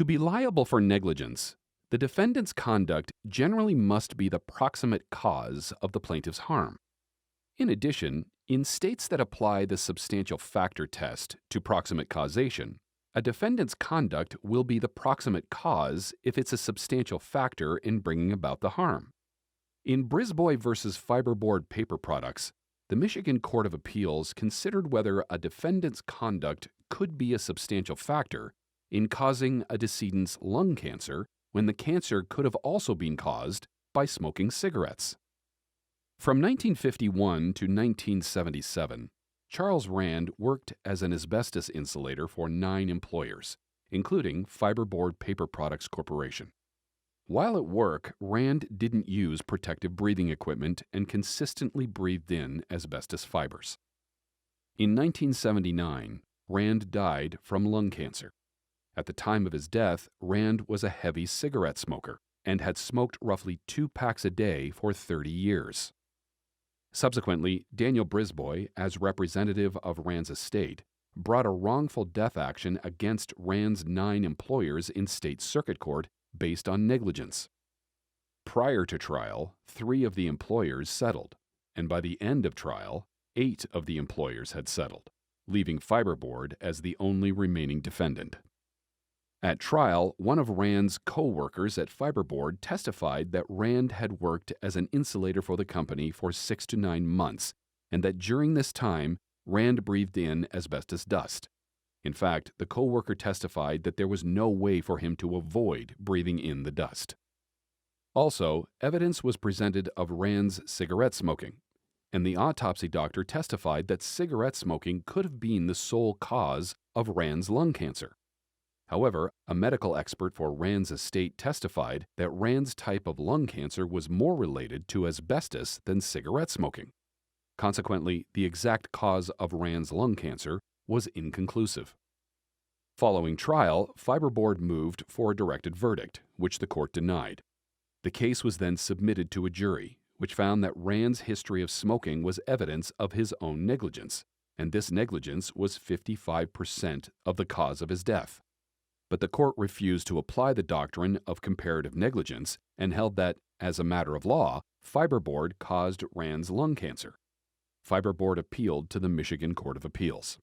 To be liable for negligence, the defendant's conduct generally must be the proximate cause of the plaintiff's harm. In addition, in states that apply the substantial factor test to proximate causation, a defendant's conduct will be the proximate cause if it's a substantial factor in bringing about the harm. In Brisboy v. Fibreboard Paper Products, the Michigan Court of Appeals considered whether a defendant's conduct could be a substantial factor in causing a decedent's lung cancer when the cancer could have also been caused by smoking cigarettes. From 1951 to 1977, Charles Rand worked as an asbestos insulator for 9 employers, including Fibreboard Paper Products Corporation. While at work, Rand didn't use protective breathing equipment and consistently breathed in asbestos fibers. In 1979, Rand died from lung cancer. At the time of his death, Rand was a heavy cigarette smoker and had smoked roughly 2 packs a day for 30 years. Subsequently, Daniel Brisboy, as representative of Rand's estate, brought a wrongful death action against Rand's 9 employers in state circuit court based on negligence. Prior to trial, 3 of the employers settled, and by the end of trial, 8 of the employers had settled, leaving Fibreboard as the only remaining defendant. At trial, one of Rand's co-workers at Fibreboard testified that Rand had worked as an insulator for the company for 6 to 9 months, and that during this time, Rand breathed in asbestos dust. In fact, the co-worker testified that there was no way for him to avoid breathing in the dust. Also, evidence was presented of Rand's cigarette smoking, and the autopsy doctor testified that cigarette smoking could have been the sole cause of Rand's lung cancer. However, a medical expert for Rand's estate testified that Rand's type of lung cancer was more related to asbestos than cigarette smoking. Consequently, the exact cause of Rand's lung cancer was inconclusive. Following trial, Fibreboard moved for a directed verdict, which the court denied. The case was then submitted to a jury, which found that Rand's history of smoking was evidence of his own negligence, and this negligence was 55% of the cause of his death. But the court refused to apply the doctrine of comparative negligence and held that, as a matter of law, Fibreboard caused Rand's lung cancer. Fibreboard appealed to the Michigan Court of Appeals.